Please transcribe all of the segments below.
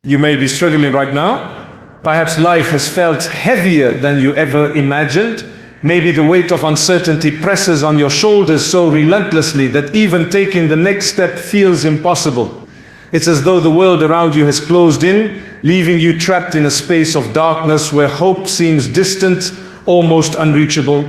You may be struggling right now. Perhaps life has felt heavier than you ever imagined. Maybe the weight of uncertainty presses on your shoulders so relentlessly that even taking the next step feels impossible. It's as though the world around you has closed in, leaving you trapped in a space of darkness where hope seems distant, almost unreachable.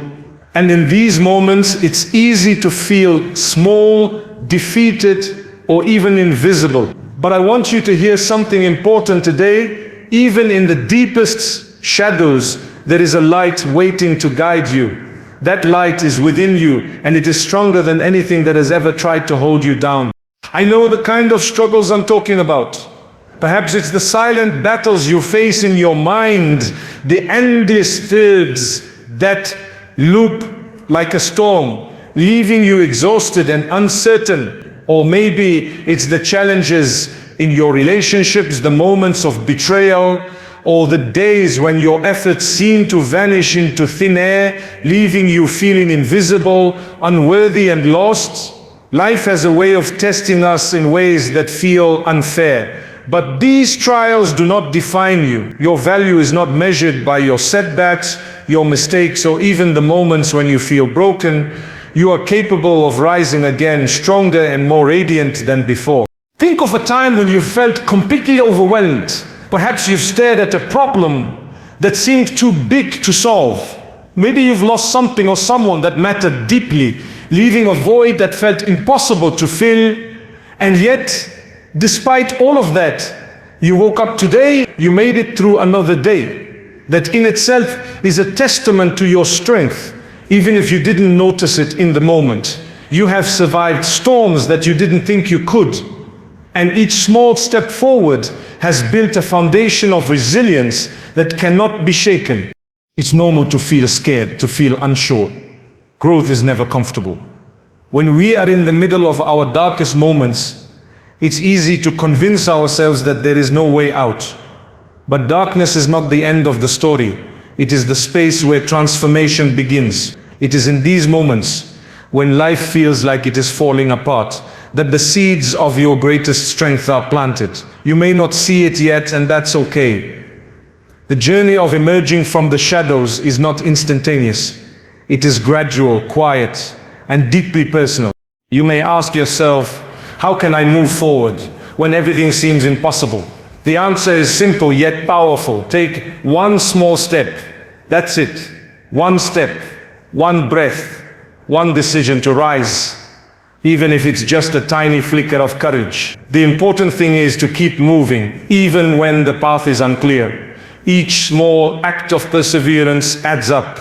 And in these moments, it's easy to feel small, defeated, or even invisible. But I want you to hear something important today. Even in the deepest shadows, there is a light waiting to guide you. That light is within you, and it is stronger than anything that has ever tried to hold you down. I know the kind of struggles I'm talking about. Perhaps it's the silent battles you face in your mind, the endless threads that loop like a storm, leaving you exhausted and uncertain. Or maybe it's the challenges in your relationships, the moments of betrayal, or the days when your efforts seem to vanish into thin air, leaving you feeling invisible, unworthy, and lost. Life has a way of testing us in ways that feel unfair. But these trials do not define you. Your value is not measured by your setbacks, your mistakes, or even the moments when you feel broken. You are capable of rising again, stronger and more radiant than before. Think of a time when you felt completely overwhelmed. Perhaps you've stared at a problem that seemed too big to solve. Maybe you've lost something or someone that mattered deeply, leaving a void that felt impossible to fill. And yet, despite all of that, you woke up today, you made it through another day. That in itself is a testament to your strength, even if you didn't notice it in the moment. You have survived storms that you didn't think you could. And each small step forward has built a foundation of resilience that cannot be shaken. It's normal to feel scared, to feel unsure. Growth is never comfortable. When we are in the middle of our darkest moments, it's easy to convince ourselves that there is no way out. But darkness is not the end of the story. It is the space where transformation begins. It is in these moments, when life feels like it is falling apart, that the seeds of your greatest strength are planted. You may not see it yet, and that's okay. The journey of emerging from the shadows is not instantaneous. It is gradual, quiet, and deeply personal. You may ask yourself, how can I move forward when everything seems impossible? The answer is simple yet powerful. Take one small step. That's it. One step, one breath, one decision to rise. Even if it's just a tiny flicker of courage. The important thing is to keep moving, even when the path is unclear. Each small act of perseverance adds up.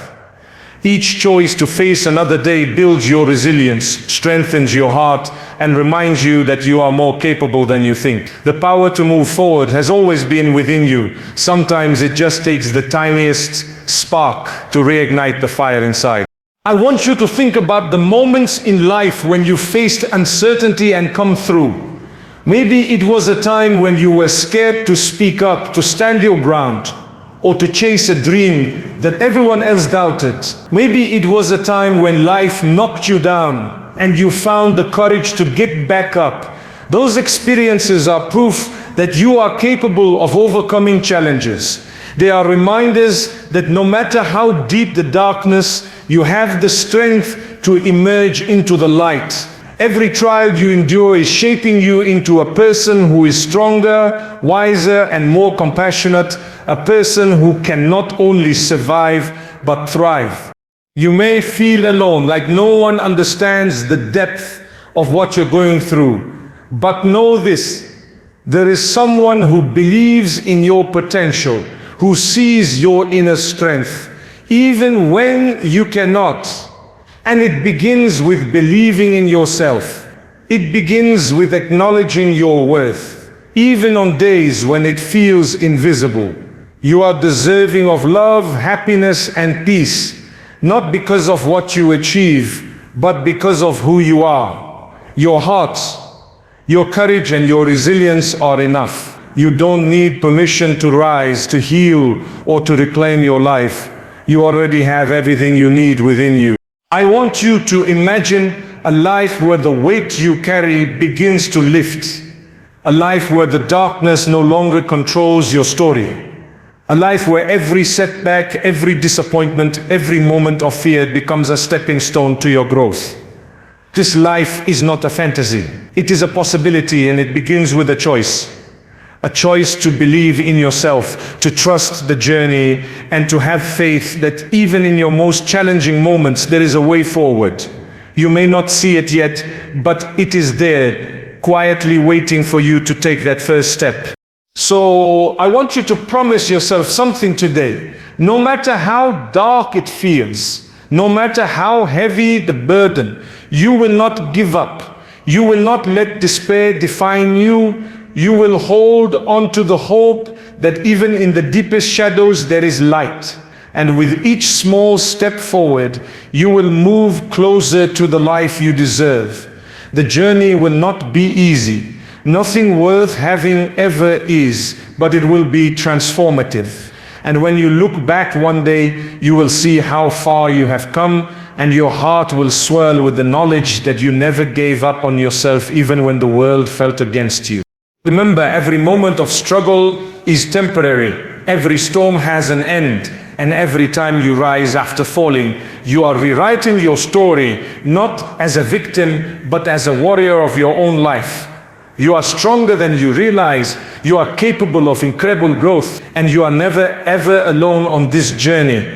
Each choice to face another day builds your resilience, strengthens your heart, and reminds you that you are more capable than you think. The power to move forward has always been within you. Sometimes it just takes the tiniest spark to reignite the fire inside. I want you to think about the moments in life when you faced uncertainty and come through. Maybe it was a time when you were scared to speak up, to stand your ground, or to chase a dream that everyone else doubted. Maybe it was a time when life knocked you down and you found the courage to get back up. Those experiences are proof that you are capable of overcoming challenges. They are reminders that no matter how deep the darkness, you have the strength to emerge into the light. Every trial you endure is shaping you into a person who is stronger, wiser, and more compassionate, a person who can not only survive, but thrive. You may feel alone, like no one understands the depth of what you're going through. But know this, there is someone who believes in your potential, who sees your inner strength, even when you cannot. And it begins with believing in yourself. It begins with acknowledging your worth, even on days when it feels invisible. You are deserving of love, happiness, and peace, not because of what you achieve, but because of who you are. Your heart, your courage, and your resilience are enough. You don't need permission to rise, to heal, or to reclaim your life. You already have everything you need within you. I want you to imagine a life where the weight you carry begins to lift, A life where the darkness no longer controls your story. A life where every setback, every disappointment, every moment of fear becomes a stepping stone to your growth. This life is not a fantasy. It is a possibility, and it begins with a choice. A choice to believe in yourself, to trust the journey, and to have faith that even in your most challenging moments, there is a way forward. You may not see it yet, but it is there, quietly waiting for you to take that first step. So I want you to promise yourself something today. No matter how dark it feels, no matter how heavy the burden, you will not give up. You will not let despair define you. You will hold on to the hope that even in the deepest shadows there is light. And with each small step forward, you will move closer to the life you deserve. The journey will not be easy. Nothing worth having ever is, but it will be transformative. And when you look back one day, you will see how far you have come, and your heart will swirl with the knowledge that you never gave up on yourself even when the world felt against you. Remember, every moment of struggle is temporary. Every storm has an end, and every time you rise after falling, you are rewriting your story, not as a victim, but as a warrior of your own life. You are stronger than you realize. You are capable of incredible growth, and you are never ever alone on this journey.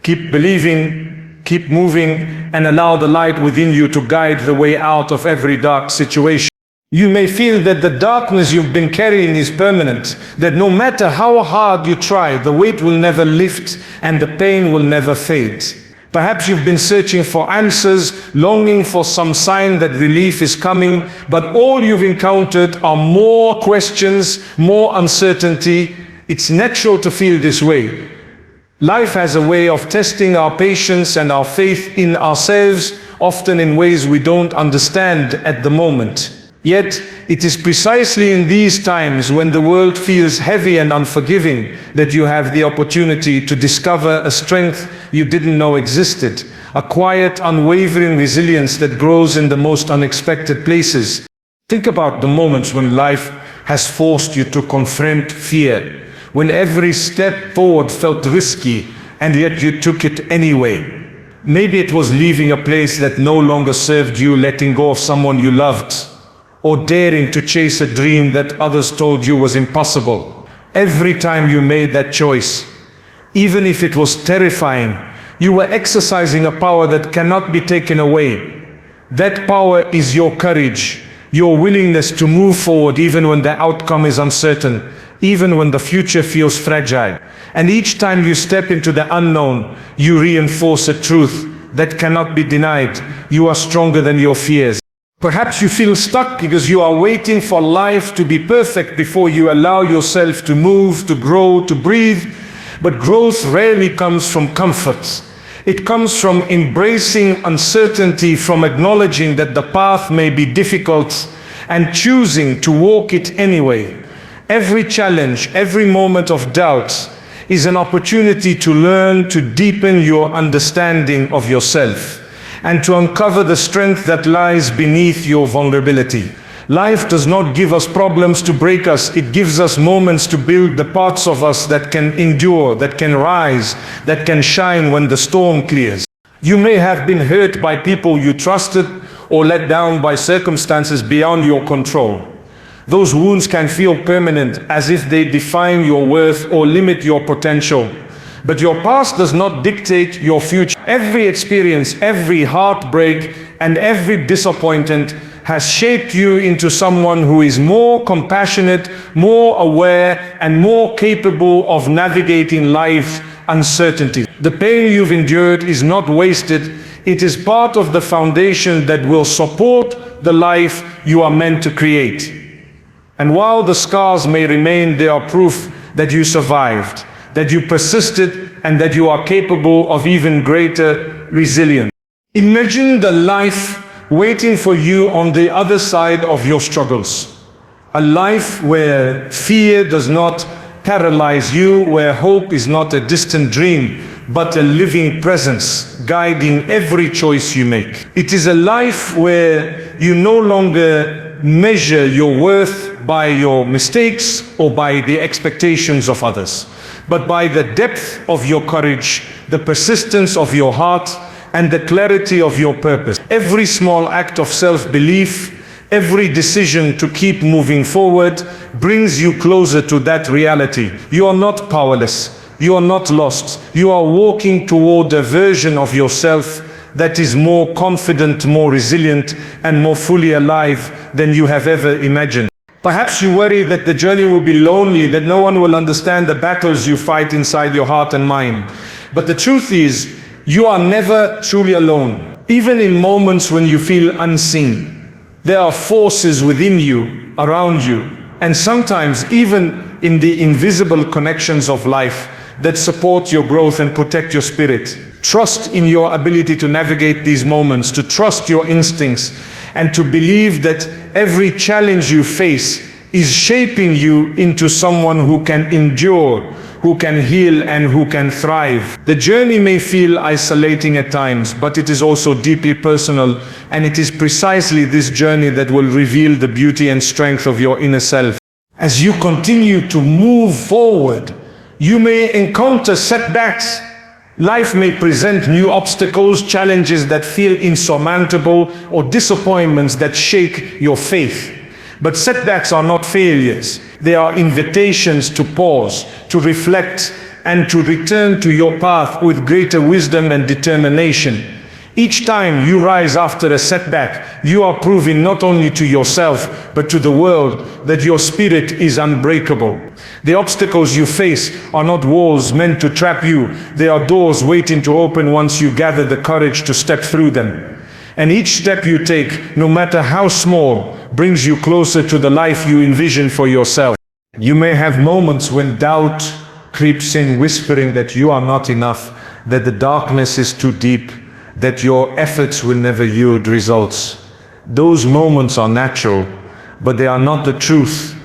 Keep believing, keep moving, and allow the light within you to guide the way out of every dark situation. You may feel that the darkness you've been carrying is permanent, that no matter how hard you try, the weight will never lift and the pain will never fade. Perhaps you've been searching for answers, longing for some sign that relief is coming, but all you've encountered are more questions, more uncertainty. It's natural to feel this way. Life has a way of testing our patience and our faith in ourselves, often in ways we don't understand at the moment. Yet, it is precisely in these times when the world feels heavy and unforgiving that you have the opportunity to discover a strength you didn't know existed, a quiet, unwavering resilience that grows in the most unexpected places. Think about the moments when life has forced you to confront fear, when every step forward felt risky, and yet you took it anyway. Maybe it was leaving a place that no longer served you, letting go of someone you loved, or daring to chase a dream that others told you was impossible. Every time you made that choice, even if it was terrifying, you were exercising a power that cannot be taken away. That power is your courage, your willingness to move forward even when the outcome is uncertain, even when the future feels fragile. And each time you step into the unknown, you reinforce a truth that cannot be denied. You are stronger than your fears. Perhaps you feel stuck because you are waiting for life to be perfect before you allow yourself to move, to grow, to breathe. But growth rarely comes from comfort. It comes from embracing uncertainty, from acknowledging that the path may be difficult and choosing to walk it anyway. Every challenge, every moment of doubt is an opportunity to learn, to deepen your understanding of yourself, and to uncover the strength that lies beneath your vulnerability. Life does not give us problems to break us. It gives us moments to build the parts of us that can endure, that can rise, that can shine when the storm clears. You may have been hurt by people you trusted or let down by circumstances beyond your control. Those wounds can feel permanent, as if they define your worth or limit your potential. But your past does not dictate your future. Every experience, every heartbreak, and every disappointment has shaped you into someone who is more compassionate, more aware, and more capable of navigating life's uncertainty. The pain you've endured is not wasted. It is part of the foundation that will support the life you are meant to create. And while the scars may remain, they are proof that you survived, that you persisted, and that you are capable of even greater resilience. Imagine the life waiting for you on the other side of your struggles. A life where fear does not paralyze you, where hope is not a distant dream, but a living presence guiding every choice you make. It is a life where you no longer measure your worth by your mistakes or by the expectations of others, but by the depth of your courage, the persistence of your heart, and the clarity of your purpose. Every small act of self-belief, every decision to keep moving forward brings you closer to that reality. You are not powerless. You are not lost. You are walking toward a version of yourself that is more confident, more resilient, and more fully alive than you have ever imagined. Perhaps you worry that the journey will be lonely, that no one will understand the battles you fight inside your heart and mind. But the truth is, you are never truly alone. Even in moments when you feel unseen, there are forces within you, around you, and sometimes even in the invisible connections of life that support your growth and protect your spirit. Trust in your ability to navigate these moments, to trust your instincts, and to believe that every challenge you face is shaping you into someone who can endure, who can heal, and who can thrive. The journey may feel isolating at times, but it is also deeply personal, and it is precisely this journey that will reveal the beauty and strength of your inner self. As you continue to move forward, you may encounter setbacks. Life may present new obstacles, challenges that feel insurmountable, or disappointments that shake your faith. But setbacks are not failures. They are invitations to pause, to reflect, and to return to your path with greater wisdom and determination. Each time you rise after a setback, you are proving not only to yourself, but to the world that your spirit is unbreakable. The obstacles you face are not walls meant to trap you. They are doors waiting to open once you gather the courage to step through them. And each step you take, no matter how small, brings you closer to the life you envision for yourself. You may have moments when doubt creeps in, whispering that you are not enough, that the darkness is too deep, that your efforts will never yield results. Those moments are natural, but they are not the truth.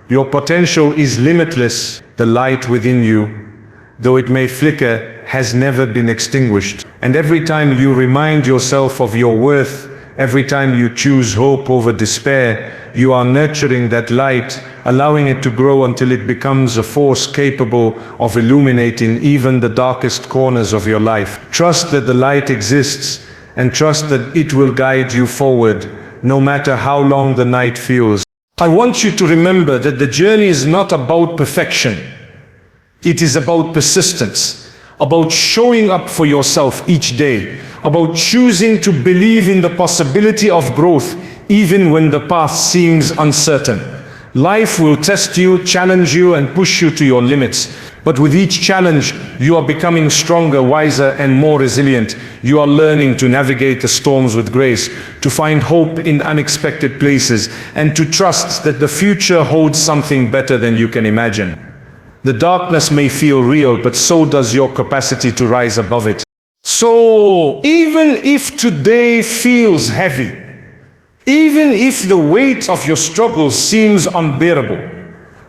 Your potential is limitless. The light within you, though it may flicker, has never been extinguished. And every time you remind yourself of your worth, every time you choose hope over despair, you are nurturing that light, allowing it to grow until it becomes a force capable of illuminating even the darkest corners of your life. Trust that the light exists, and trust that it will guide you forward, no matter how long the night feels. I want you to remember that the journey is not about perfection. It is about persistence, about showing up for yourself each day, about choosing to believe in the possibility of growth even when the path seems uncertain. Life will test you, challenge you, and push you to your limits. But with each challenge, you are becoming stronger, wiser, and more resilient. You are learning to navigate the storms with grace, to find hope in unexpected places, and to trust that the future holds something better than you can imagine. The darkness may feel real, but so does your capacity to rise above it. So, even if today feels heavy, even if the weight of your struggles seems unbearable,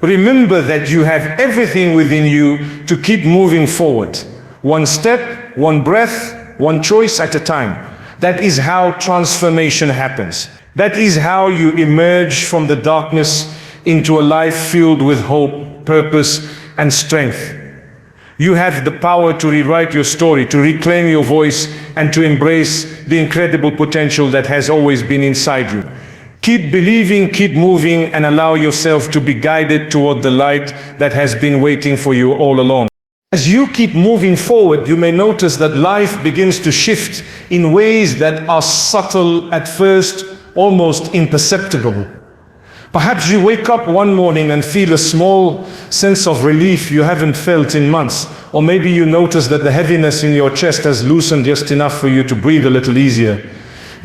remember that you have everything within you to keep moving forward. One step, one breath, one choice at a time. That is how transformation happens. That is how you emerge from the darkness into a life filled with hope, purpose, and strength. You have the power to rewrite your story, to reclaim your voice, and to embrace the incredible potential that has always been inside you. Keep believing, keep moving, and allow yourself to be guided toward the light that has been waiting for you all along. As you keep moving forward, you may notice that life begins to shift in ways that are subtle at first, almost imperceptible. Perhaps you wake up one morning and feel a small sense of relief you haven't felt in months. Or maybe you notice that the heaviness in your chest has loosened just enough for you to breathe a little easier.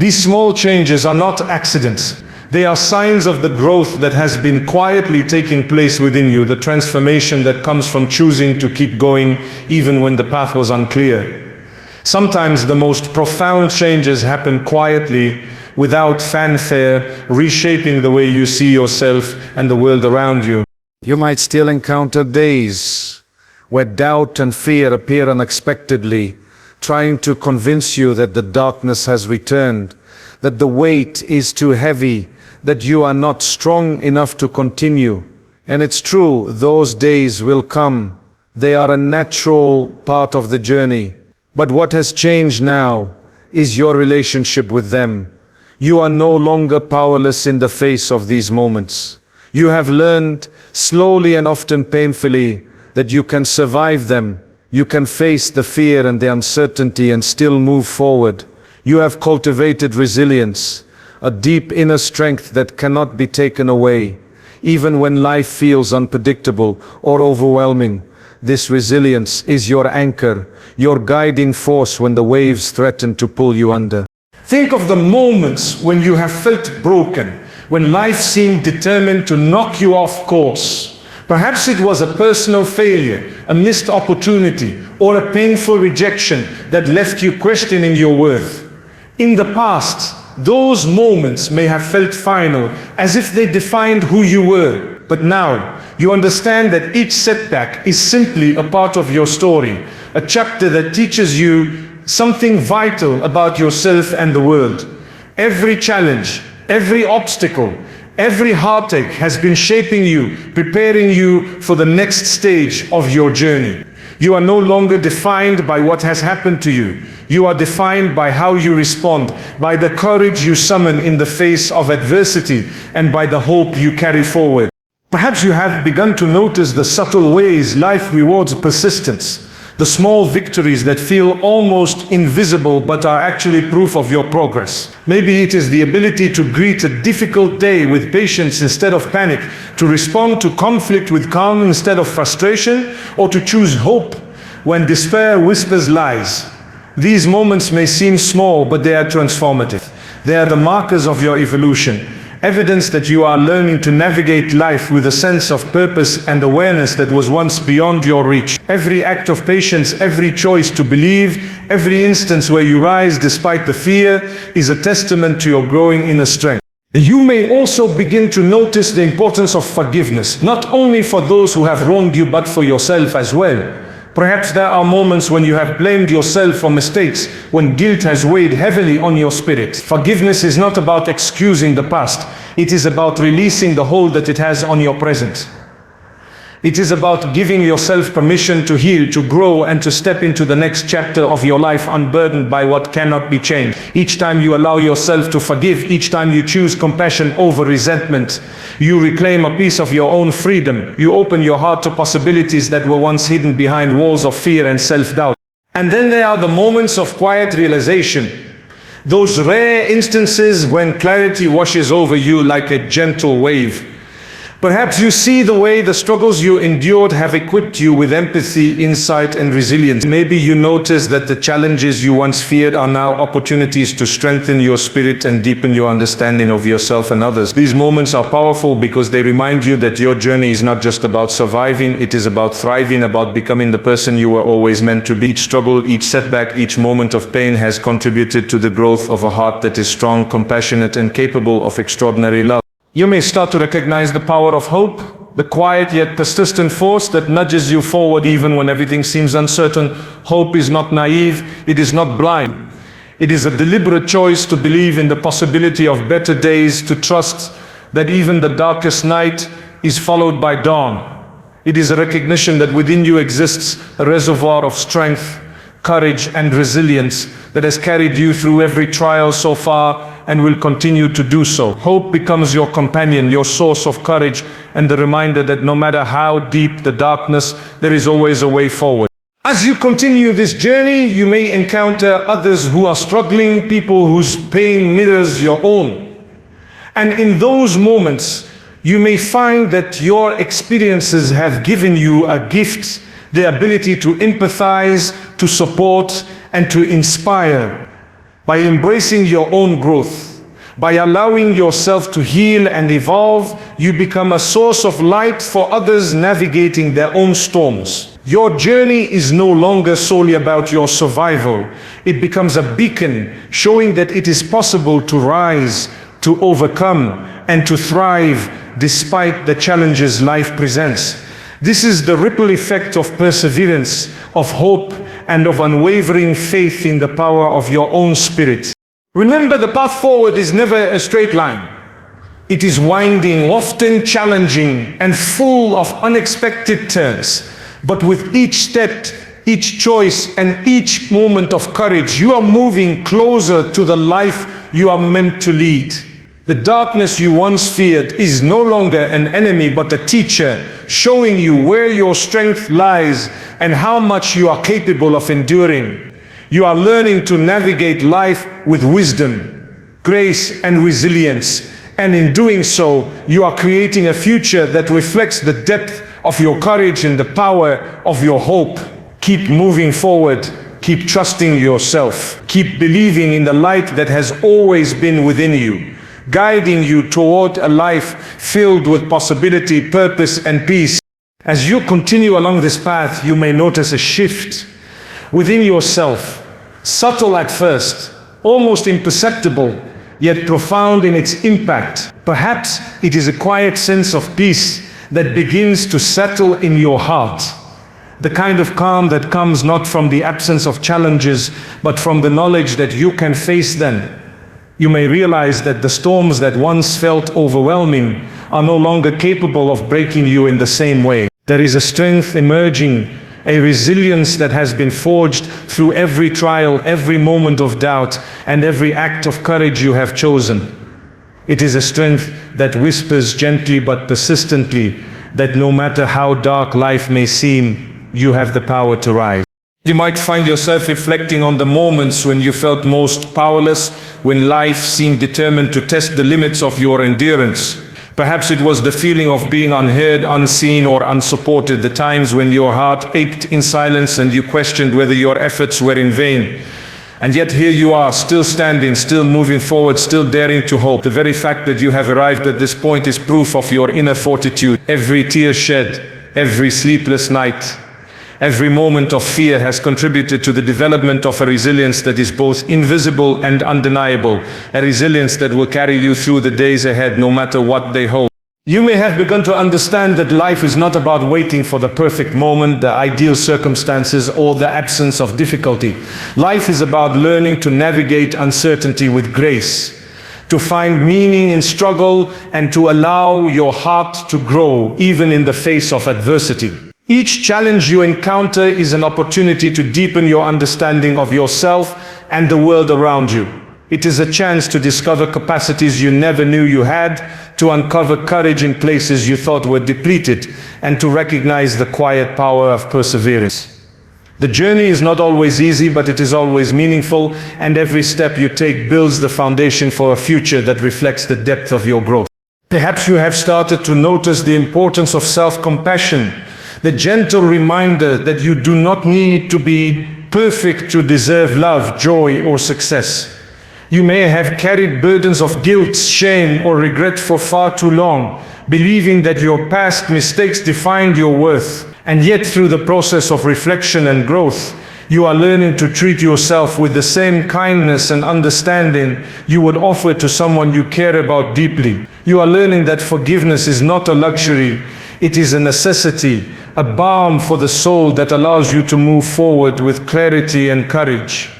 These small changes are not accidents. They are signs of the growth that has been quietly taking place within you, the transformation that comes from choosing to keep going even when the path was unclear. Sometimes the most profound changes happen quietly, without fanfare, reshaping the way you see yourself and the world around you. You might still encounter days where doubt and fear appear unexpectedly, trying to convince you that the darkness has returned, that the weight is too heavy, that you are not strong enough to continue. And it's true, those days will come. They are a natural part of the journey. But what has changed now is your relationship with them. You are no longer powerless in the face of these moments. You have learned, slowly and often painfully, that you can survive them. You can face the fear and the uncertainty and still move forward. You have cultivated resilience, a deep inner strength that cannot be taken away. Even when life feels unpredictable or overwhelming, this resilience is your anchor, your guiding force when the waves threaten to pull you under. Think of the moments when you have felt broken, when life seemed determined to knock you off course. Perhaps it was a personal failure, a missed opportunity, or a painful rejection that left you questioning your worth. In the past, those moments may have felt final, as if they defined who you were. But now, you understand that each setback is simply a part of your story, a chapter that teaches you something vital about yourself and the world. Every challenge, every obstacle, every heartache has been shaping you, preparing you for the next stage of your journey. You are no longer defined by what has happened to you. You are defined by how you respond, by the courage you summon in the face of adversity, and by the hope you carry forward. Perhaps you have begun to notice the subtle ways life rewards persistence, the small victories that feel almost invisible but are actually proof of your progress. Maybe it is the ability to greet a difficult day with patience instead of panic, to respond to conflict with calm instead of frustration, or to choose hope when despair whispers lies. These moments may seem small, but they are transformative. They are the markers of your evolution, evidence that you are learning to navigate life with a sense of purpose and awareness that was once beyond your reach. Every act of patience, every choice to believe, every instance where you rise despite the fear is a testament to your growing inner strength. You may also begin to notice the importance of forgiveness, not only for those who have wronged you, but for yourself as well. Perhaps there are moments when you have blamed yourself for mistakes, when guilt has weighed heavily on your spirit. Forgiveness is not about excusing the past. It is about releasing the hold that it has on your present. It is about giving yourself permission to heal, to grow, and to step into the next chapter of your life unburdened by what cannot be changed. Each time you allow yourself to forgive, each time you choose compassion over resentment, you reclaim a piece of your own freedom. You open your heart to possibilities that were once hidden behind walls of fear and self-doubt. And then there are the moments of quiet realization. Those rare instances when clarity washes over you like a gentle wave. Perhaps you see the way the struggles you endured have equipped you with empathy, insight, and resilience. Maybe you notice that the challenges you once feared are now opportunities to strengthen your spirit and deepen your understanding of yourself and others. These moments are powerful because they remind you that your journey is not just about surviving, it is about thriving, about becoming the person you were always meant to be. Each struggle, each setback, each moment of pain has contributed to the growth of a heart that is strong, compassionate, and capable of extraordinary love. You may start to recognize the power of hope, the quiet yet persistent force that nudges you forward even when everything seems uncertain. Hope is not naive, it is not blind. It is a deliberate choice to believe in the possibility of better days, to trust that even the darkest night is followed by dawn. It is a recognition that within you exists a reservoir of strength, courage, and resilience that has carried you through every trial so far and will continue to do so. Hope becomes your companion, your source of courage, and the reminder that no matter how deep the darkness, there is always a way forward. As you continue this journey, you may encounter others who are struggling, people whose pain mirrors your own. And in those moments, you may find that your experiences have given you a gift, the ability to empathize, to support, and to inspire. By embracing your own growth, by allowing yourself to heal and evolve, you become a source of light for others navigating their own storms. Your journey is no longer solely about your survival. It becomes a beacon showing that it is possible to rise, to overcome, and to thrive despite the challenges life presents. This is the ripple effect of perseverance, of hope, and of unwavering faith in the power of your own spirit. Remember, the path forward is never a straight line. It is winding, often challenging, and full of unexpected turns. But with each step, each choice, and each moment of courage, you are moving closer to the life you are meant to lead. The darkness you once feared is no longer an enemy but a teacher, showing you where your strength lies and how much you are capable of enduring. You are learning to navigate life with wisdom, grace, and resilience. And in doing so, you are creating a future that reflects the depth of your courage and the power of your hope. Keep moving forward. Keep trusting yourself. Keep believing in the light that has always been within you, guiding you toward a life filled with possibility, purpose, and peace. As you continue along this path, you may notice a shift within yourself, subtle at first, almost imperceptible, yet profound in its impact. Perhaps it is a quiet sense of peace that begins to settle in your heart. The kind of calm that comes not from the absence of challenges, but from the knowledge that you can face them. You may realize that the storms that once felt overwhelming are no longer capable of breaking you in the same way. There is a strength emerging, a resilience that has been forged through every trial, every moment of doubt, and every act of courage you have chosen. It is a strength that whispers gently but persistently that no matter how dark life may seem, you have the power to rise. You might find yourself reflecting on the moments when you felt most powerless, when life seemed determined to test the limits of your endurance. Perhaps it was the feeling of being unheard, unseen, or unsupported, the times when your heart ached in silence and you questioned whether your efforts were in vain. And yet here you are, still standing, still moving forward, still daring to hope. The very fact that you have arrived at this point is proof of your inner fortitude. Every tear shed, every sleepless night, every moment of fear has contributed to the development of a resilience that is both invisible and undeniable, a resilience that will carry you through the days ahead no matter what they hold. You may have begun to understand that life is not about waiting for the perfect moment, the ideal circumstances, or the absence of difficulty. Life is about learning to navigate uncertainty with grace, to find meaning in struggle, and to allow your heart to grow even in the face of adversity. Each challenge you encounter is an opportunity to deepen your understanding of yourself and the world around you. It is a chance to discover capacities you never knew you had, to uncover courage in places you thought were depleted, and to recognize the quiet power of perseverance. The journey is not always easy, but it is always meaningful, and every step you take builds the foundation for a future that reflects the depth of your growth. Perhaps you have started to notice the importance of self-compassion, the gentle reminder that you do not need to be perfect to deserve love, joy, or success. You may have carried burdens of guilt, shame, or regret for far too long, believing that your past mistakes defined your worth. And yet, through the process of reflection and growth, you are learning to treat yourself with the same kindness and understanding you would offer to someone you care about deeply. You are learning that forgiveness is not a luxury, it is a necessity, a balm for the soul that allows you to move forward with clarity and courage.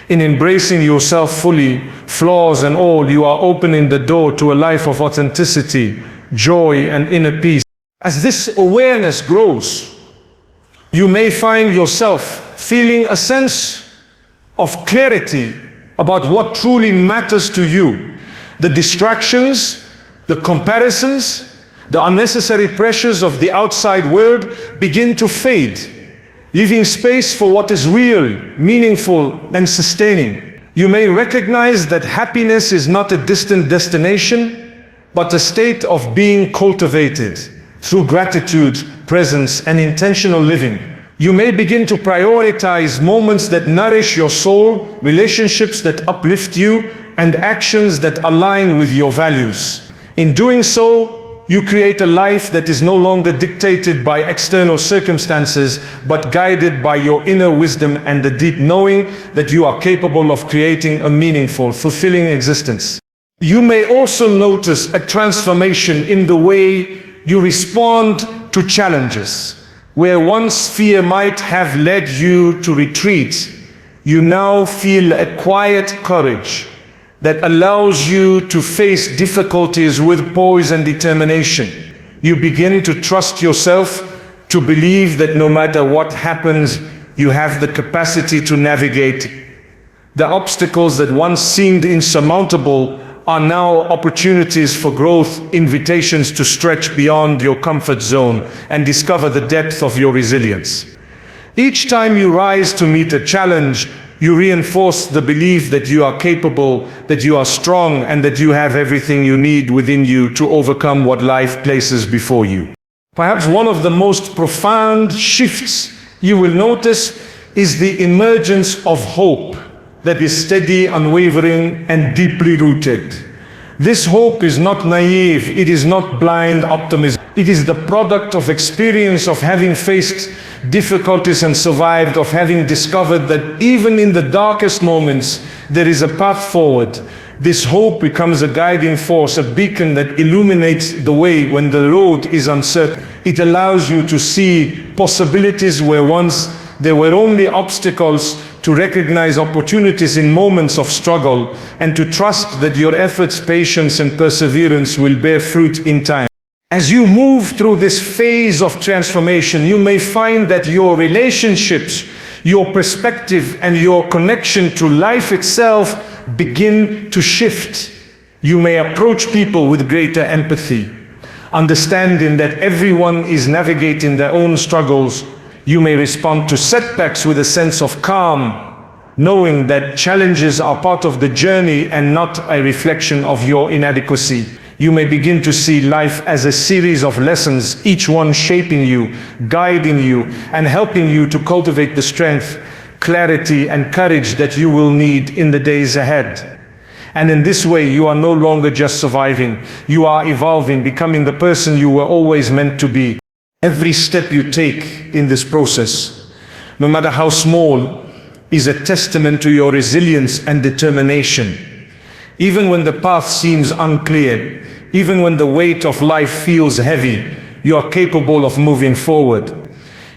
In embracing yourself fully, flaws and all, you are opening the door to a life of authenticity, joy, and inner peace. As this awareness grows, you may find yourself feeling a sense of clarity about what truly matters to you. The distractions, the comparisons, the unnecessary pressures of the outside world begin to fade, leaving space for what is real, meaningful, and sustaining. You may recognize that happiness is not a distant destination, but a state of being cultivated through gratitude, presence, and intentional living. You may begin to prioritize moments that nourish your soul, relationships that uplift you, and actions that align with your values. In doing so, you create a life that is no longer dictated by external circumstances, but guided by your inner wisdom and the deep knowing that you are capable of creating a meaningful, fulfilling existence. You may also notice a transformation in the way you respond to challenges. Where once fear might have led you to retreat, you now feel a quiet courage, that allows you to face difficulties with poise and determination. You begin to trust yourself, to believe that no matter what happens, you have the capacity to navigate. The obstacles that once seemed insurmountable are now opportunities for growth, invitations to stretch beyond your comfort zone and discover the depth of your resilience. Each time you rise to meet a challenge, you reinforce the belief that you are capable, that you are strong, and that you have everything you need within you to overcome what life places before you. Perhaps one of the most profound shifts you will notice is the emergence of hope that is steady, unwavering, and deeply rooted. This hope is not naive, it is not blind optimism. It is the product of experience, of having faced difficulties and survived, of having discovered that even in the darkest moments, there is a path forward. This hope becomes a guiding force, a beacon that illuminates the way when the road is uncertain. It allows you to see possibilities where once there were only obstacles, to recognize opportunities in moments of struggle, and to trust that your efforts, patience, and perseverance will bear fruit in time. As you move through this phase of transformation, you may find that your relationships, your perspective, and your connection to life itself begin to shift. You may approach people with greater empathy, understanding that everyone is navigating their own struggles. You may respond to setbacks with a sense of calm, knowing that challenges are part of the journey and not a reflection of your inadequacy. You may begin to see life as a series of lessons, each one shaping you, guiding you, and helping you to cultivate the strength, clarity, and courage that you will need in the days ahead. And in this way, you are no longer just surviving. You are evolving, becoming the person you were always meant to be. Every step you take in this process, no matter how small, is a testament to your resilience and determination. Even when the path seems unclear, even when the weight of life feels heavy, you are capable of moving forward.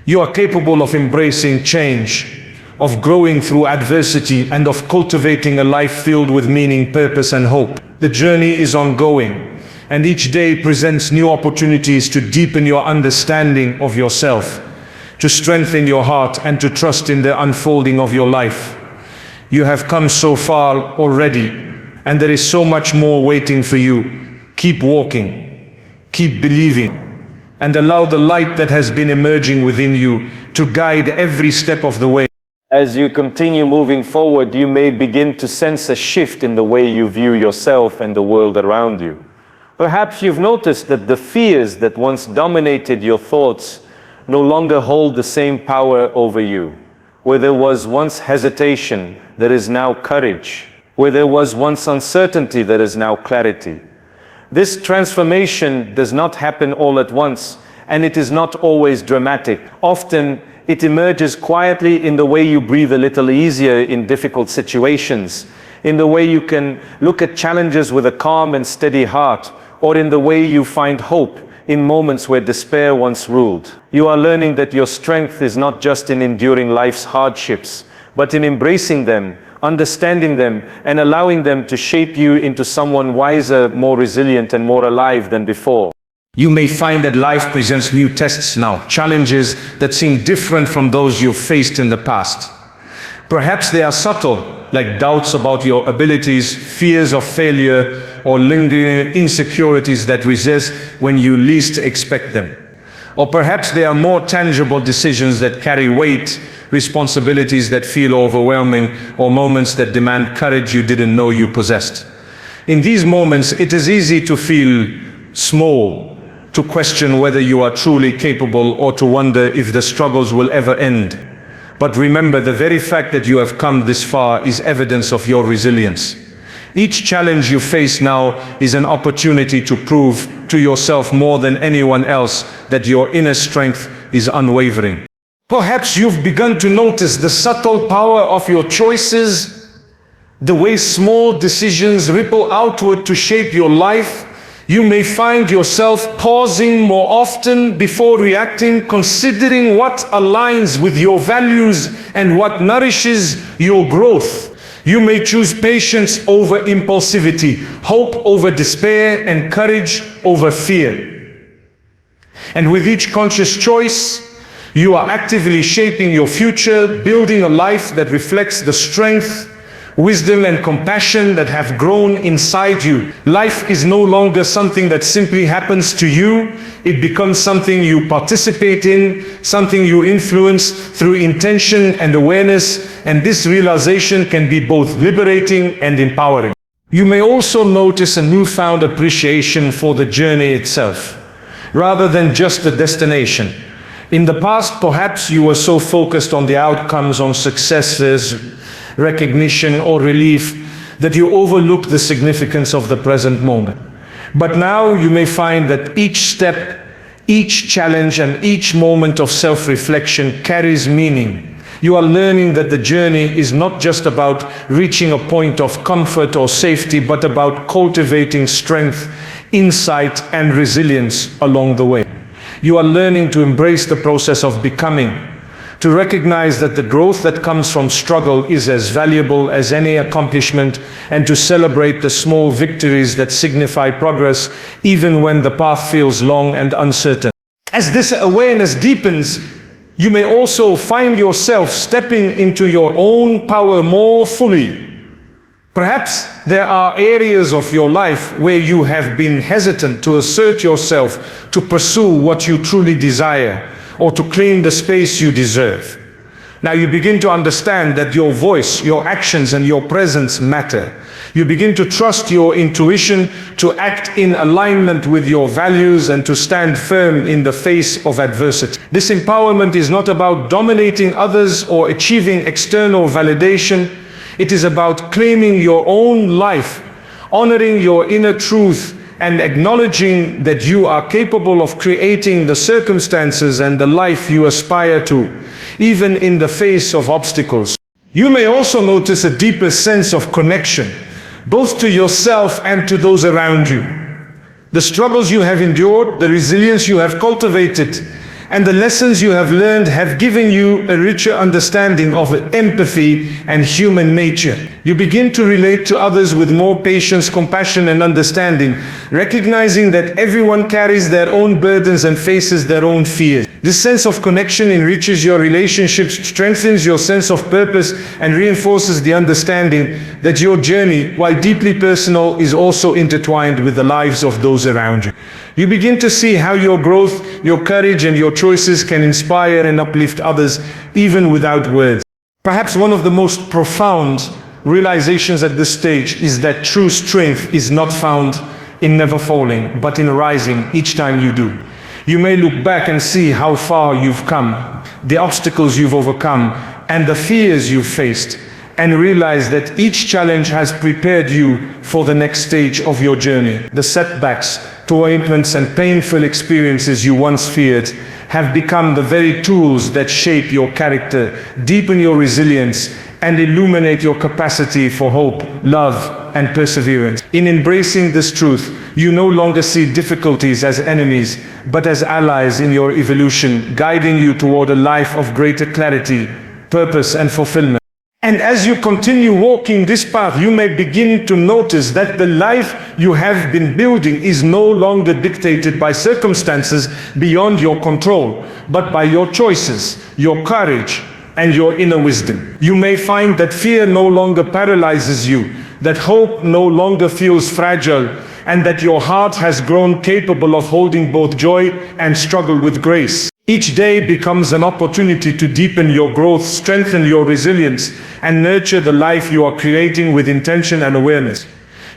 You are capable of embracing change, of growing through adversity, and of cultivating a life filled with meaning, purpose, and hope. The journey is ongoing, and each day presents new opportunities to deepen your understanding of yourself, to strengthen your heart, and to trust in the unfolding of your life. You have come so far already, and there is so much more waiting for you. Keep walking, keep believing, and allow the light that has been emerging within you to guide every step of the way. As you continue moving forward, you may begin to sense a shift in the way you view yourself and the world around you. Perhaps you've noticed that the fears that once dominated your thoughts no longer hold the same power over you. Where there was once hesitation, there is now courage. Where there was once uncertainty, there is now clarity. This transformation does not happen all at once, and it is not always dramatic. Often, it emerges quietly in the way you breathe a little easier in difficult situations, in the way you can look at challenges with a calm and steady heart, or in the way you find hope in moments where despair once ruled. You are learning that your strength is not just in enduring life's hardships, but in embracing them, understanding them, and allowing them to shape you into someone wiser, more resilient, and more alive than before. You may find that life presents new tests now, challenges that seem different from those you've faced in the past. Perhaps they are subtle, like doubts about your abilities, fears of failure, or lingering insecurities that resist when you least expect them. Or perhaps they are more tangible decisions that carry weight, responsibilities that feel overwhelming, or moments that demand courage you didn't know you possessed. In these moments, it is easy to feel small, to question whether you are truly capable, or to wonder if the struggles will ever end. But remember, the very fact that you have come this far is evidence of your resilience. Each challenge you face now is an opportunity to prove to yourself more than anyone else that your inner strength is unwavering. Perhaps you've begun to notice the subtle power of your choices, the way small decisions ripple outward to shape your life. You may find yourself pausing more often before reacting, considering what aligns with your values and what nourishes your growth. You may choose patience over impulsivity, hope over despair, and courage over fear. And with each conscious choice, you are actively shaping your future, building a life that reflects the strength, wisdom, and compassion that have grown inside you. Life is no longer something that simply happens to you. It becomes something you participate in, something you influence through intention and awareness, and this realization can be both liberating and empowering. You may also notice a newfound appreciation for the journey itself, rather than just the destination. In the past, perhaps you were so focused on the outcomes, on successes, recognition, or relief, that you overlooked the significance of the present moment. But now you may find that each step, each challenge, and each moment of self-reflection carries meaning. You are learning that the journey is not just about reaching a point of comfort or safety, but about cultivating strength, insight, and resilience along the way. You are learning to embrace the process of becoming, to recognize that the growth that comes from struggle is as valuable as any accomplishment, and to celebrate the small victories that signify progress even when the path feels long and uncertain. As this awareness deepens, you may also find yourself stepping into your own power more fully. Perhaps there are areas of your life where you have been hesitant to assert yourself, to pursue what you truly desire, or to claim the space you deserve. Now you begin to understand that your voice, your actions, and your presence matter. You begin to trust your intuition, to act in alignment with your values, and to stand firm in the face of adversity. This empowerment is not about dominating others or achieving external validation. It is about claiming your own life, honoring your inner truth, and acknowledging that you are capable of creating the circumstances and the life you aspire to, even in the face of obstacles. You may also notice a deeper sense of connection, both to yourself and to those around you. The struggles you have endured, the resilience you have cultivated, and the lessons you have learned have given you a richer understanding of empathy and human nature. You begin to relate to others with more patience, compassion, and understanding, recognizing that everyone carries their own burdens and faces their own fears. This sense of connection enriches your relationships, strengthens your sense of purpose, and reinforces the understanding that your journey, while deeply personal, is also intertwined with the lives of those around you. You begin to see how your growth, your courage, and your choices can inspire and uplift others, even without words. Perhaps one of the most profound realizations at this stage is that true strength is not found in never falling, but in rising each time you do. You may look back and see how far you've come, the obstacles you've overcome, and the fears you've faced, and realize that each challenge has prepared you for the next stage of your journey. The setbacks, disappointments, and painful experiences you once feared have become the very tools that shape your character, deepen your resilience, and illuminate your capacity for hope, love, and perseverance. In embracing this truth, you no longer see difficulties as enemies, but as allies in your evolution, guiding you toward a life of greater clarity, purpose, and fulfillment. And as you continue walking this path, you may begin to notice that the life you have been building is no longer dictated by circumstances beyond your control, but by your choices, your courage, and your inner wisdom. You may find that fear no longer paralyzes you, that hope no longer feels fragile, and that your heart has grown capable of holding both joy and struggle with grace. Each day becomes an opportunity to deepen your growth, strengthen your resilience, and nurture the life you are creating with intention and awareness.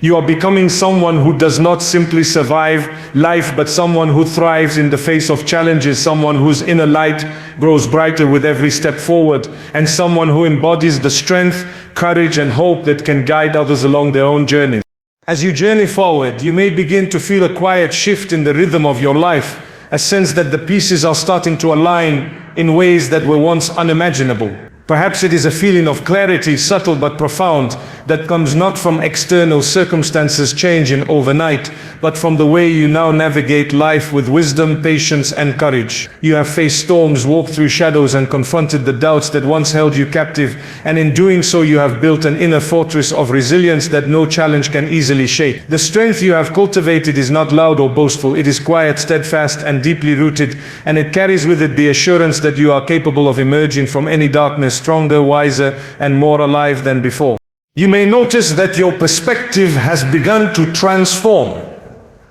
You are becoming someone who does not simply survive life, but someone who thrives in the face of challenges, someone whose inner light grows brighter with every step forward, and someone who embodies the strength, courage, and hope that can guide others along their own journey. As you journey forward, you may begin to feel a quiet shift in the rhythm of your life, a sense that the pieces are starting to align in ways that were once unimaginable. Perhaps it is a feeling of clarity, subtle but profound, that comes not from external circumstances changing overnight, but from the way you now navigate life with wisdom, patience, and courage. You have faced storms, walked through shadows, and confronted the doubts that once held you captive, and in doing so you have built an inner fortress of resilience that no challenge can easily shake. The strength you have cultivated is not loud or boastful, it is quiet, steadfast, and deeply rooted, and it carries with it the assurance that you are capable of emerging from any darkness stronger, wiser, and more alive than before. You may notice that your perspective has begun to transform.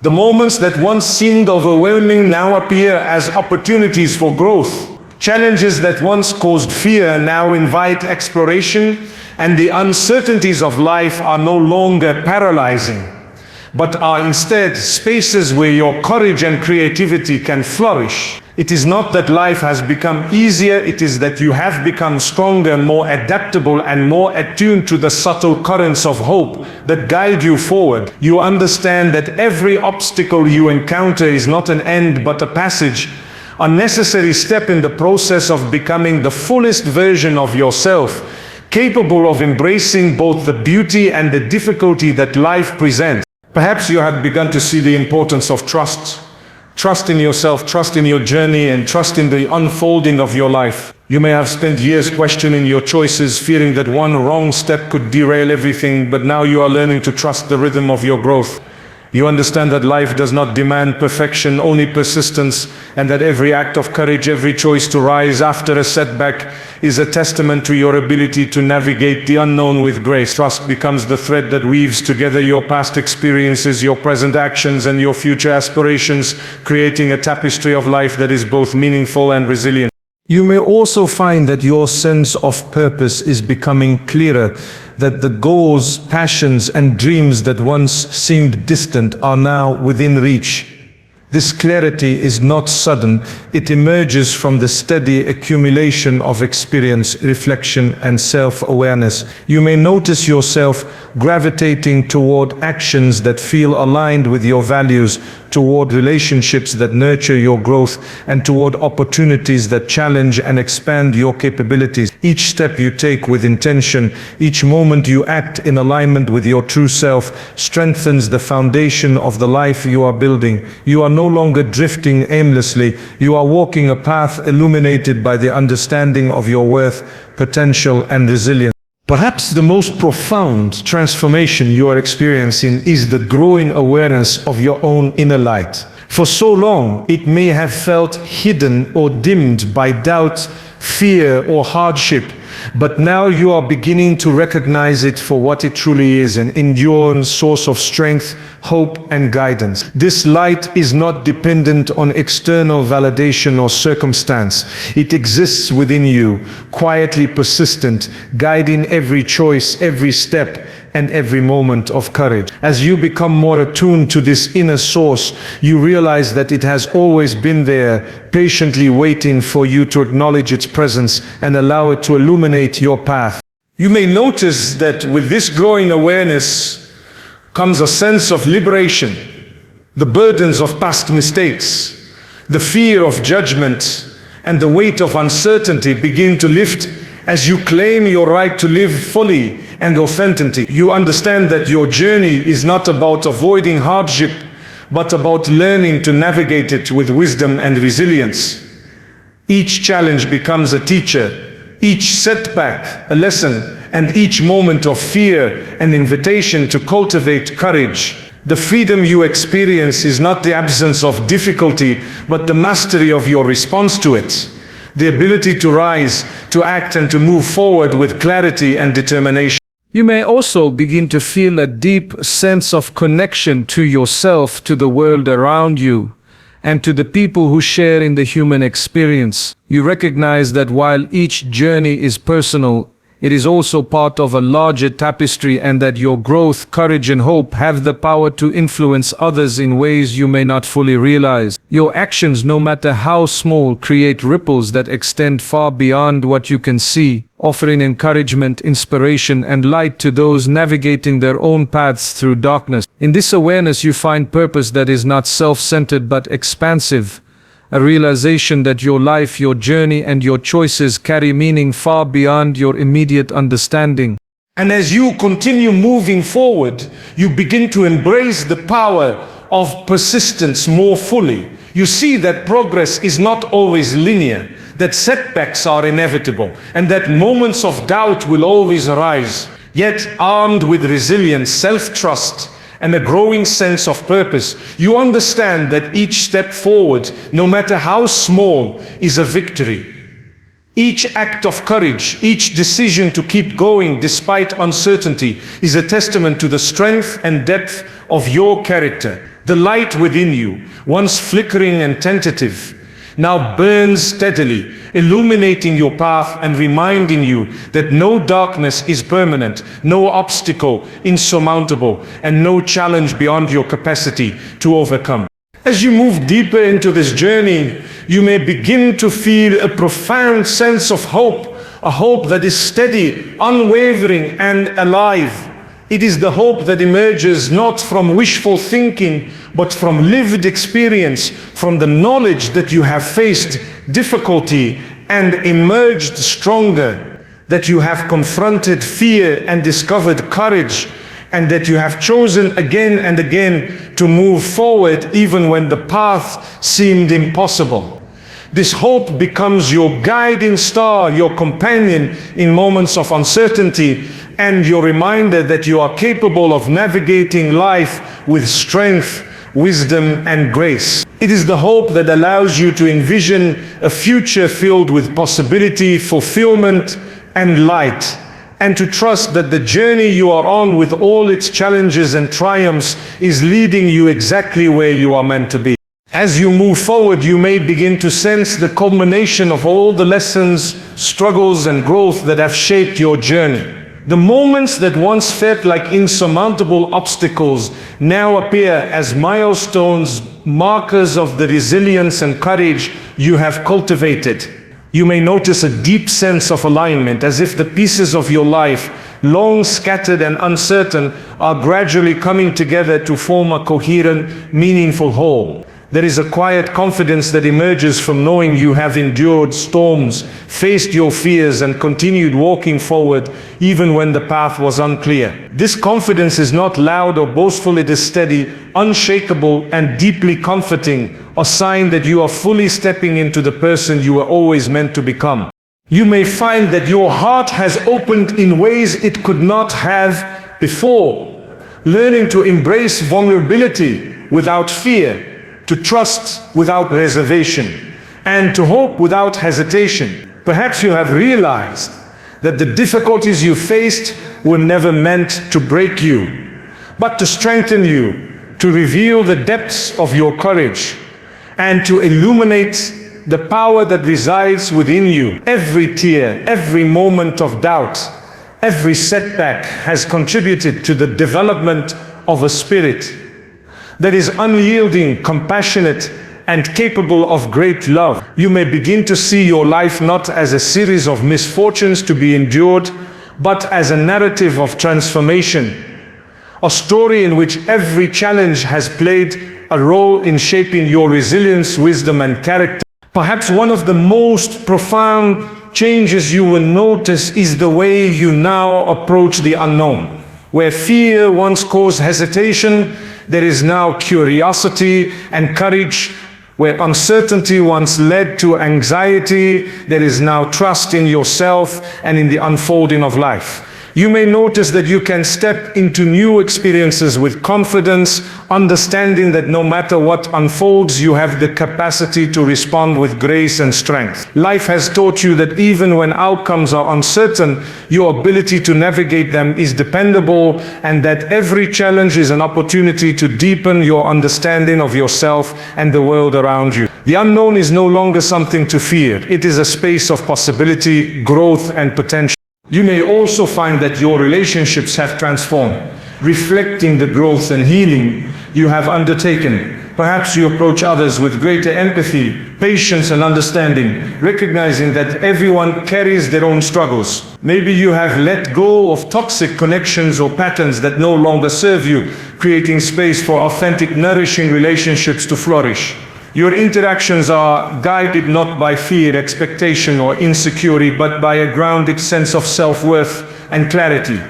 The moments that once seemed overwhelming now appear as opportunities for growth. Challenges that once caused fear now invite exploration, and the uncertainties of life are no longer paralyzing, but are instead spaces where your courage and creativity can flourish. It is not that life has become easier, it is that you have become stronger, more adaptable, and more attuned to the subtle currents of hope that guide you forward. You understand that every obstacle you encounter is not an end but a passage, a necessary step in the process of becoming the fullest version of yourself, capable of embracing both the beauty and the difficulty that life presents. Perhaps you have begun to see the importance of trust. Trust in yourself, trust in your journey, and trust in the unfolding of your life. You may have spent years questioning your choices, fearing that one wrong step could derail everything, but now you are learning to trust the rhythm of your growth. You understand that life does not demand perfection, only persistence, and that every act of courage, every choice to rise after a setback is a testament to your ability to navigate the unknown with grace. Trust becomes the thread that weaves together your past experiences, your present actions, and your future aspirations, creating a tapestry of life that is both meaningful and resilient. You may also find that your sense of purpose is becoming clearer, that the goals, passions, and dreams that once seemed distant are now within reach. This clarity is not sudden, it emerges from the steady accumulation of experience, reflection, and self-awareness. You may notice yourself gravitating toward actions that feel aligned with your values, toward relationships that nurture your growth, and toward opportunities that challenge and expand your capabilities. Each step you take with intention, each moment you act in alignment with your true self, strengthens the foundation of the life you are building. You are no longer drifting aimlessly, you are walking a path illuminated by the understanding of your worth, potential, and resilience. Perhaps the most profound transformation you are experiencing is the growing awareness of your own inner light. For so long, it may have felt hidden or dimmed by doubt, fear, or hardship, but now you are beginning to recognize it for what it truly is, an enduring source of strength, hope, and guidance. This light is not dependent on external validation or circumstance. It exists within you, quietly persistent, guiding every choice, every step, and every moment of courage. As you become more attuned to this inner source, you realize that it has always been there, patiently waiting for you to acknowledge its presence and allow it to illuminate your path. You may notice that with this growing awareness comes a sense of liberation. The burdens of past mistakes, the fear of judgment, and the weight of uncertainty begin to lift as you claim your right to live fully and authentically. You understand that your journey is not about avoiding hardship, but about learning to navigate it with wisdom and resilience. Each challenge becomes a teacher, each setback a lesson, and each moment of fear an invitation to cultivate courage. The freedom you experience is not the absence of difficulty, but the mastery of your response to it. The ability to rise, to act, and to move forward with clarity and determination. You may also begin to feel a deep sense of connection to yourself, to the world around you, and to the people who share in the human experience. You recognize that while each journey is personal, it is also part of a larger tapestry, and that your growth, courage, and hope have the power to influence others in ways you may not fully realize. Your actions, no matter how small, create ripples that extend far beyond what you can see, offering encouragement, inspiration, and light to those navigating their own paths through darkness. In this awareness, you find purpose that is not self-centered but expansive. A realization that your life, your journey, and your choices carry meaning far beyond your immediate understanding. And as you continue moving forward, you begin to embrace the power of persistence more fully. You see that progress is not always linear, that setbacks are inevitable, and that moments of doubt will always arise. Yet, armed with resilience, self-trust, and a growing sense of purpose, you understand that each step forward, no matter how small, is a victory. Each act of courage, each decision to keep going despite uncertainty is a testament to the strength and depth of your character. The light within you, once flickering and tentative, now burns steadily, illuminating your path and reminding you that no darkness is permanent, no obstacle insurmountable, and no challenge beyond your capacity to overcome. As you move deeper into this journey, you may begin to feel a profound sense of hope, a hope that is steady, unwavering, and alive. It is the hope that emerges not from wishful thinking, but from lived experience, from the knowledge that you have faced difficulty and emerged stronger, that you have confronted fear and discovered courage, and that you have chosen again and again to move forward even when the path seemed impossible. This hope becomes your guiding star, your companion in moments of uncertainty, and your reminder that you are capable of navigating life with strength, wisdom, and grace. It is the hope that allows you to envision a future filled with possibility, fulfillment, and light, and to trust that the journey you are on, with all its challenges and triumphs, is leading you exactly where you are meant to be. As you move forward, you may begin to sense the culmination of all the lessons, struggles, and growth that have shaped your journey. The moments that once felt like insurmountable obstacles now appear as milestones, markers of the resilience and courage you have cultivated. You may notice a deep sense of alignment, as if the pieces of your life, long scattered and uncertain, are gradually coming together to form a coherent, meaningful whole. There is a quiet confidence that emerges from knowing you have endured storms, faced your fears, and continued walking forward even when the path was unclear. This confidence is not loud or boastful, it is steady, unshakable, and deeply comforting, a sign that you are fully stepping into the person you were always meant to become. You may find that your heart has opened in ways it could not have before, learning to embrace vulnerability without fear, to trust without reservation, and to hope without hesitation. Perhaps you have realized that the difficulties you faced were never meant to break you, but to strengthen you, to reveal the depths of your courage, and to illuminate the power that resides within you. Every tear, every moment of doubt, every setback has contributed to the development of a spirit that is unyielding, compassionate, and capable of great love. You may begin to see your life not as a series of misfortunes to be endured, but as a narrative of transformation, a story in which every challenge has played a role in shaping your resilience, wisdom, and character. Perhaps one of the most profound changes you will notice is the way you now approach the unknown. Where fear once caused hesitation, there is now curiosity and courage. Where uncertainty once led to anxiety, there is now trust in yourself and in the unfolding of life. You may notice that you can step into new experiences with confidence, understanding that no matter what unfolds, you have the capacity to respond with grace and strength. Life has taught you that even when outcomes are uncertain, your ability to navigate them is dependable, and that every challenge is an opportunity to deepen your understanding of yourself and the world around you. The unknown is no longer something to fear. It is a space of possibility, growth, and potential. You may also find that your relationships have transformed, reflecting the growth and healing you have undertaken. Perhaps you approach others with greater empathy, patience, and understanding, recognizing that everyone carries their own struggles. Maybe you have let go of toxic connections or patterns that no longer serve you, creating space for authentic, nourishing relationships to flourish. Your interactions are guided not by fear, expectation, or insecurity, but by a grounded sense of self-worth and clarity.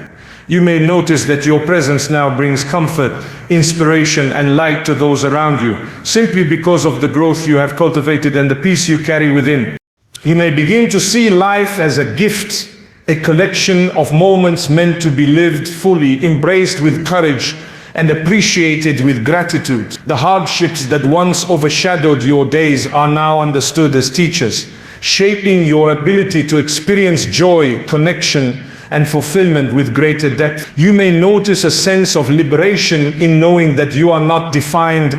You may notice that your presence now brings comfort, inspiration, and light to those around you, simply because of the growth you have cultivated and the peace you carry within. You may begin to see life as a gift, a collection of moments meant to be lived fully, embraced with courage, and appreciated with gratitude. The hardships that once overshadowed your days are now understood as teachers, shaping your ability to experience joy, connection, and fulfillment with greater depth. You may notice a sense of liberation in knowing that you are not defined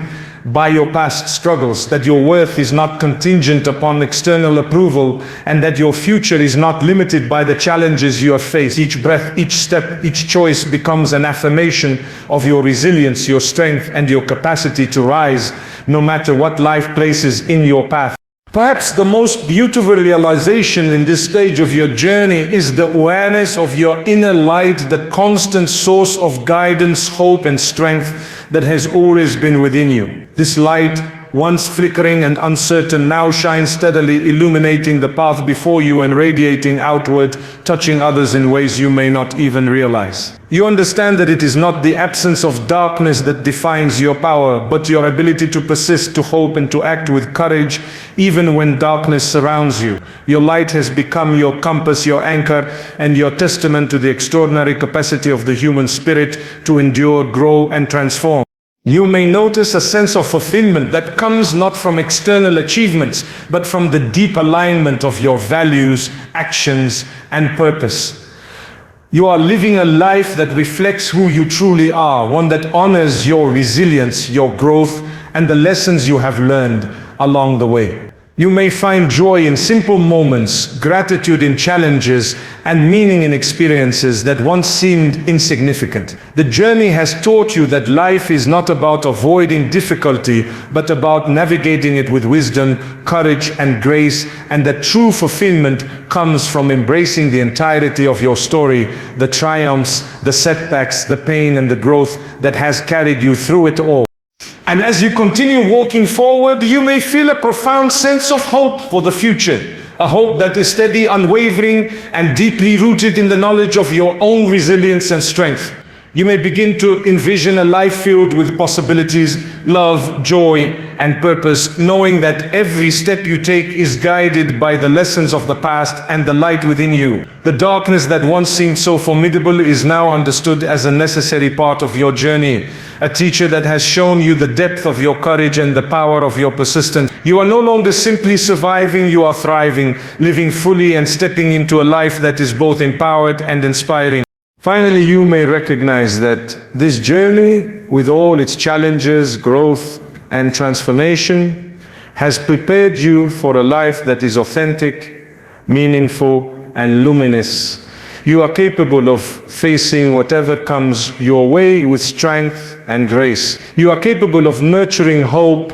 by your past struggles, that your worth is not contingent upon external approval, and that your future is not limited by the challenges you have faced. Each breath, each step, each choice becomes an affirmation of your resilience, your strength, and your capacity to rise, no matter what life places in your path. Perhaps the most beautiful realization in this stage of your journey is the awareness of your inner light, the constant source of guidance, hope, and strength that has always been within you. This light, once flickering and uncertain, now shines steadily, illuminating the path before you and radiating outward, touching others in ways you may not even realize. You understand that it is not the absence of darkness that defines your power, but your ability to persist, to hope, and to act with courage, even when darkness surrounds you. Your light has become your compass, your anchor, and your testament to the extraordinary capacity of the human spirit to endure, grow, and transform. You may notice a sense of fulfillment that comes not from external achievements, but from the deep alignment of your values, actions, and purpose. You are living a life that reflects who you truly are, one that honors your resilience, your growth, and the lessons you have learned along the way. You may find joy in simple moments, gratitude in challenges, and meaning in experiences that once seemed insignificant. The journey has taught you that life is not about avoiding difficulty, but about navigating it with wisdom, courage, and grace, and that true fulfillment comes from embracing the entirety of your story, the triumphs, the setbacks, the pain, and the growth that has carried you through it all. And as you continue walking forward, you may feel a profound sense of hope for the future. A hope that is steady, unwavering, and deeply rooted in the knowledge of your own resilience and strength. You may begin to envision a life filled with possibilities, love, joy, and purpose, knowing that every step you take is guided by the lessons of the past and the light within you. The darkness that once seemed so formidable is now understood as a necessary part of your journey, a teacher that has shown you the depth of your courage and the power of your persistence. You are no longer simply surviving, you are thriving, living fully and stepping into a life that is both empowered and inspiring. Finally, you may recognize that this journey, with all its challenges, growth, and transformation, has prepared you for a life that is authentic, meaningful, and luminous. You are capable of facing whatever comes your way with strength and grace. You are capable of nurturing hope,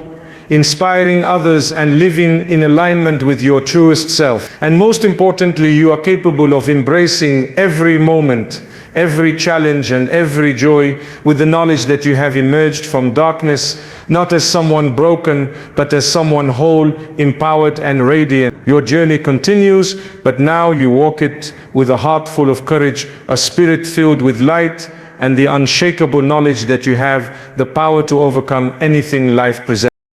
inspiring others, and living in alignment with your truest self. And most importantly, you are capable of embracing every moment, every challenge, and every joy with the knowledge that you have emerged from darkness, not as someone broken, but as someone whole, empowered, and radiant. Your journey continues, but now you walk it with a heart full of courage, a spirit filled with light, and the unshakable knowledge that you have the power to overcome anything life presents.